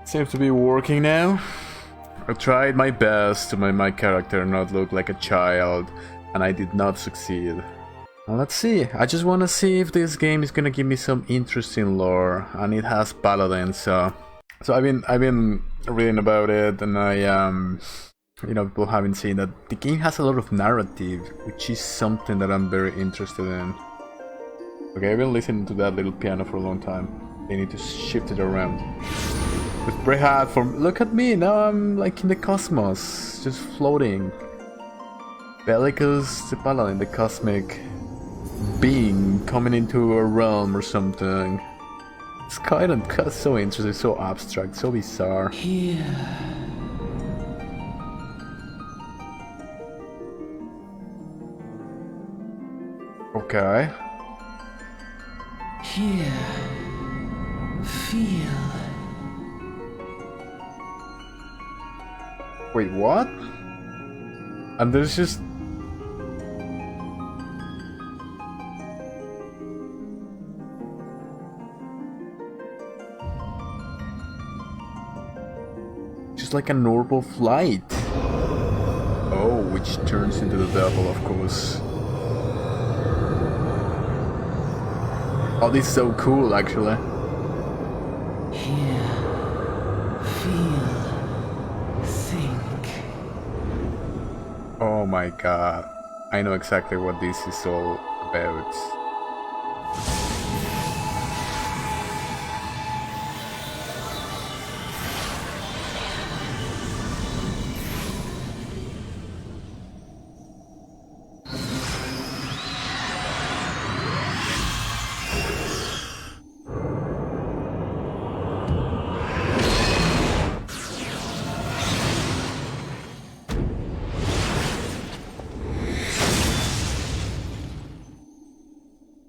Seems to be working now. I tried my best to make my character not look like a child, and I did not succeed. Well, let's see. I just want to see if this game is gonna give me some interesting lore, and it has paladins, so I've been reading about it, and I you know, people haven't seen that the game has a lot of narrative, which is something that I'm very interested in. Okay, I've been listening to that little piano for a long time. They need to shift it around. With Brehad from look at me, now I'm like in the cosmos, just floating. Bellicus the Paladin, the cosmic being coming into a realm or something. It's kind of so interesting, so abstract, so bizarre. Here. Okay. Here. Feel. Wait, what? And there's just... just like a normal flight. Oh, which turns into the devil, of course. Oh, this is so cool, actually. Here. Feel. Think. Oh my god. I know exactly what this is all about.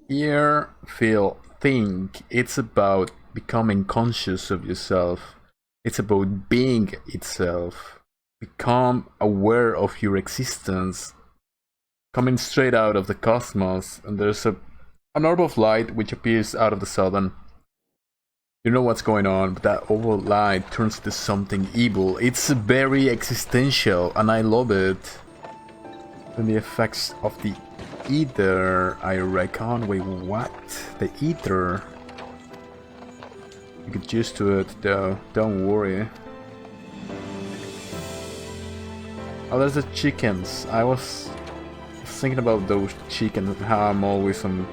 Hear, feel, think. It's about becoming conscious of yourself. It's about being itself. Become aware of your existence. Coming straight out of the cosmos, and there's an orb of light which appears out of the southern. You know what's going on, but that orb of light turns into something evil. It's very existential, and I love it. And the effects of the ether, I reckon. Wait, what? The ether? You get used to it though, don't worry. Oh, there's the chickens. I was thinking about those chickens and how I'm always you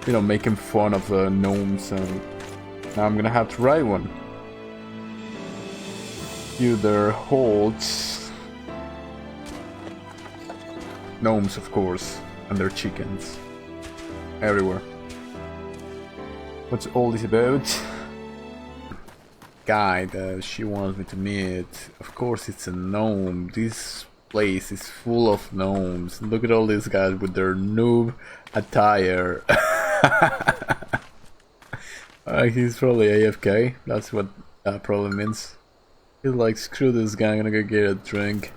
know, making fun of gnomes, and now I'm gonna have to write one. You their holds. Gnomes, of course, and their chickens. Everywhere. What's all this about? Guy that she wants me to meet. Of course it's a gnome. This place is full of gnomes. Look at all these guys with their noob attire. He's probably AFK. That's what that probably means. He's like, screw this guy, I'm gonna go get a drink.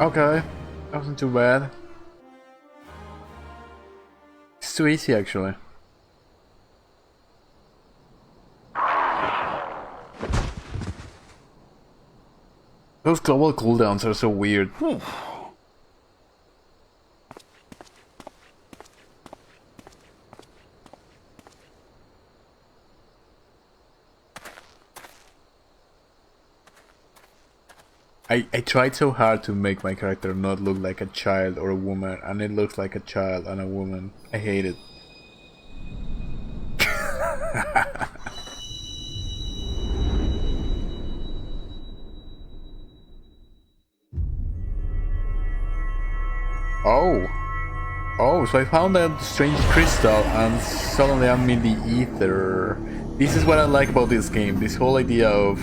Okay, that wasn't too bad. It's too easy, actually. Those global cooldowns are so weird. I tried so hard to make my character not look like a child or a woman, and it looks like a child and a woman. I hate it. Oh, so I found that strange crystal and suddenly I'm in the ether. This is what I like about this game, this whole idea of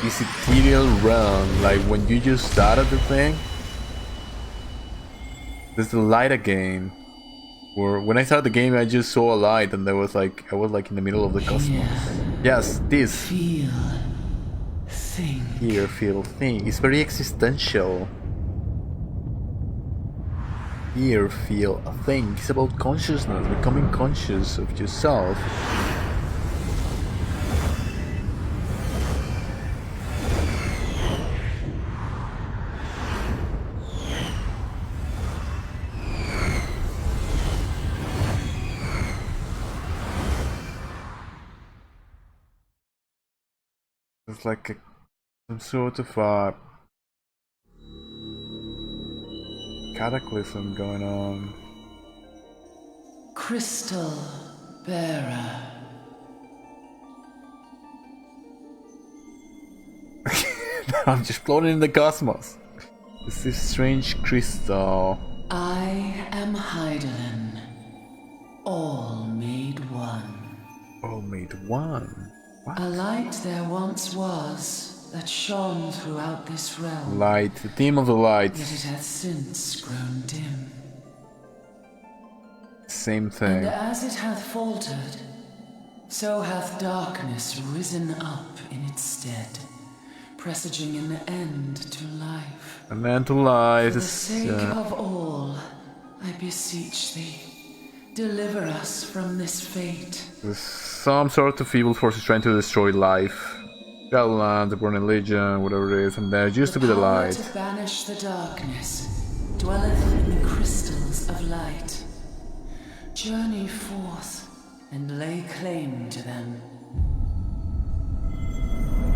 this ethereal realm, like when you just started the thing, there's the light again. Or when I started the game I just saw a light and I was like in the middle of the cosmos. Yes, this. Feel. Think. Hear, feel, think. It's very existential. Hear, feel, think. It's about consciousness, becoming conscious of yourself. It's like some sort of cataclysm going on. Crystal bearer. I'm just floating in the cosmos. It's this strange crystal. I am Heidelin, all made one. All made one. What? A light there once was that shone throughout this realm. Light, the theme of the light. Yet it hath since grown dim. Same thing. And as it hath faltered, so hath darkness risen up in its stead, presaging an end to life. An end to life. For the sake of all, I beseech thee, deliver us from this fate. There's some sort of evil force is trying to destroy life. Shadowlands, the Burning Legion, whatever it is, and there used to be the light. The power to banish the darkness dwelleth in the crystals of light. Journey forth and lay claim to them.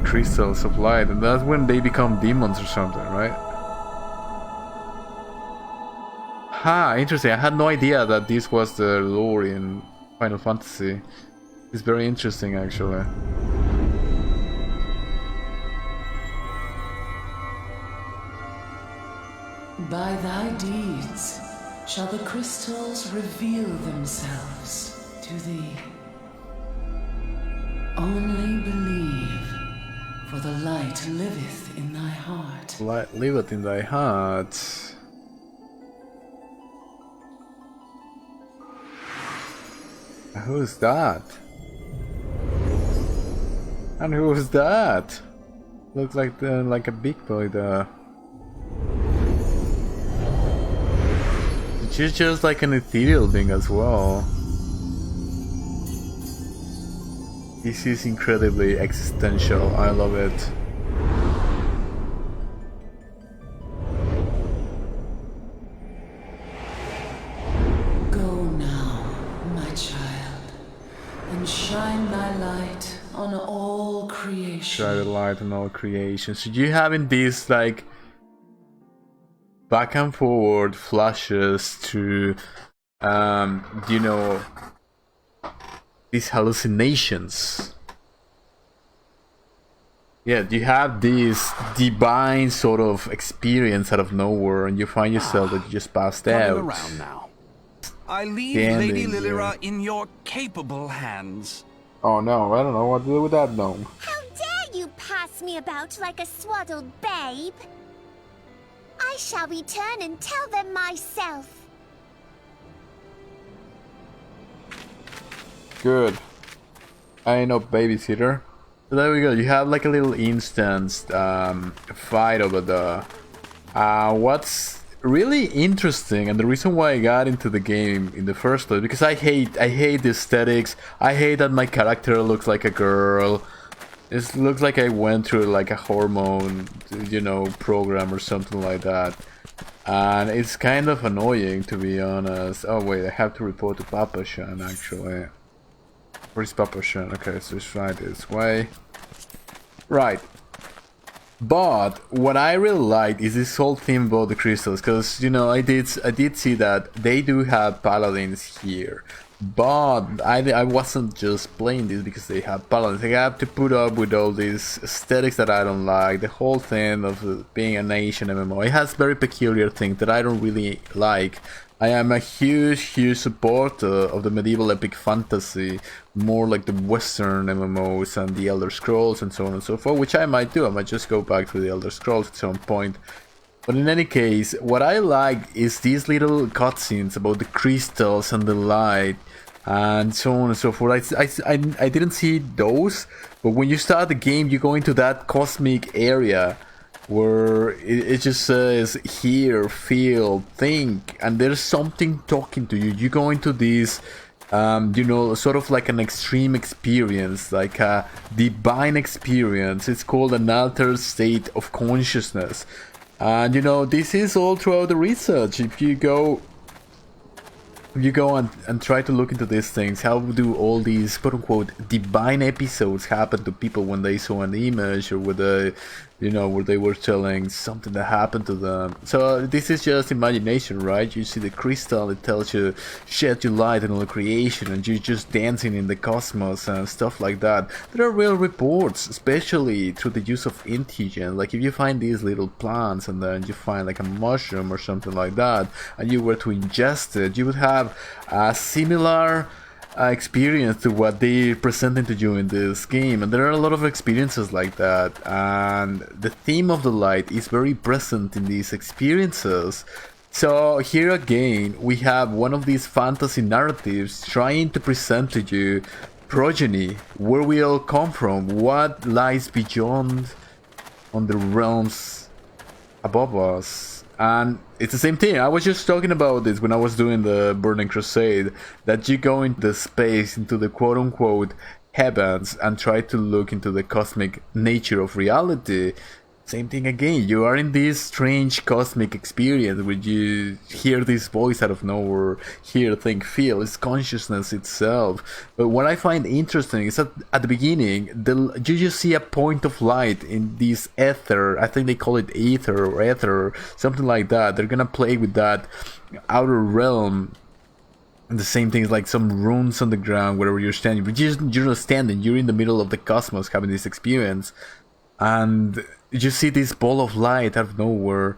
Crystals of light, and that's when they become demons or something, right? Ha, interesting. I had no idea that this was the lore in Final Fantasy. It's very interesting, actually. By thy deeds shall the crystals reveal themselves to thee. Only believe, for the light liveth in thy heart. Light liveth in thy heart. Who's that? And who's that? Looks like like a big boy there. She's just like an ethereal being as well. This is incredibly existential. I love it. Go now, my child, and shine thy light on all creation. Shine the light on all creation. So you having these like back and forward flashes to you know, these hallucinations. Yeah, you have this divine sort of experience out of nowhere, and you find yourself that you just passed out. Around now. I leave Standing Lady Lilira here. in your capable hands. Oh no, I don't know what to do with that gnome. How dare you pass me about like a swaddled babe? I shall return and tell them myself. Good. I ain't no babysitter. So there we go. You have like a little instanced fight over the. What's really interesting, and the reason why I got into the game in the first place, because I hate the aesthetics. I hate that my character looks like a girl. It looks like I went through like a hormone, you know, program or something like that. And it's kind of annoying, to be honest. Oh wait, I have to report to Papa Shan actually. Where's Papa Shan? Okay, so it's right this way. Right. But what I really like is this whole theme about the crystals, because you know I did see that they do have paladins here. But I wasn't just playing this because they have paladins. I have to put up with all these aesthetics that I don't like. The whole thing of being an Asian MMO. It has very peculiar things that I don't really like. I am a huge supporter of the medieval epic fantasy, more like the Western MMOs and the Elder Scrolls and so on and so forth, which I might do. I might just go back to the Elder Scrolls at some point. But in any case, what I like is these little cutscenes about the crystals and the light. and so on and so forth. I didn't see those, but when you start the game, you go into that cosmic area where it just says hear, feel, think, and there's something talking to you. You go into this you know, sort of like an extreme experience, like a divine experience. It's called an altered state of consciousness. And you know, this is all throughout the research. If you go and try to look into these things, how do all these quote-unquote divine episodes happen to people when they saw an image, or with a, you know, where they were telling something that happened to them. So this is just imagination, right? You see the crystal, it tells you shed your light on all creation, and you're just dancing in the cosmos and stuff like that. There are real reports, especially through the use of intelligence. Like if you find these little plants and then you find like a mushroom or something like that, and you were to ingest it, you would have a similar experience to what they presented to you in this game. And there are a lot of experiences like that, and the theme of the light is very present in these experiences. So here again we have one of these fantasy narratives trying to present to you progeny, where we all come from, what lies beyond on the realms above us. And it's the same thing. I was just talking about this when I was doing the Burning Crusade, that you go into space, into the quote-unquote heavens, and try to look into the cosmic nature of reality. Same thing again. You are in this strange cosmic experience where you hear this voice out of nowhere, hear, think, feel. It's consciousness itself. But what I find interesting is that at the beginning, you just see a point of light in this ether. I think they call it ether or ether, something like that. They're gonna play with that outer realm. And the same thing is like some runes on the ground wherever you're standing. But you're not standing. You're in the middle of the cosmos having this experience. And you see this ball of light out of nowhere,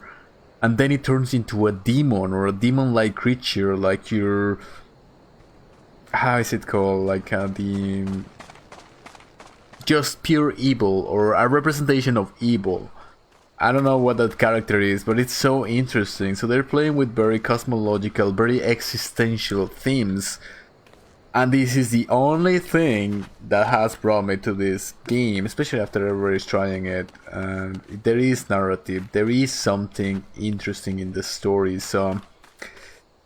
and then it turns into a demon, or a demon-like creature, like your, how is it called, like the just pure evil, or a representation of evil. I don't know what that character is, but it's so interesting. So they're playing with very cosmological, very existential themes. And this is the only thing that has brought me to this game, especially after everybody's trying it. And there is narrative, there is something interesting in the story, so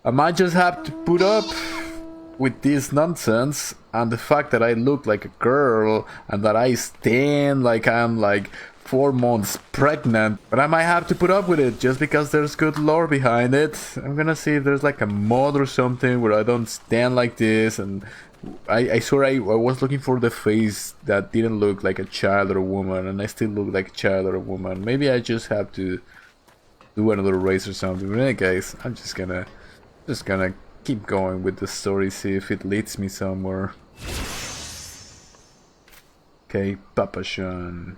I might just have to put up with this nonsense, and the fact that I look like a girl, and that I stand like I'm like 4 months pregnant, but I might have to put up with it just because there's good lore behind it. I'm gonna see if there's like a mod or something where I don't stand like this, and I swear I was looking for the face that didn't look like a child or a woman, and I still look like a child or a woman. Maybe I just have to do another race or something. But in any case, I'm just gonna keep going with the story, see if it leads me somewhere. Okay, Papa Sean.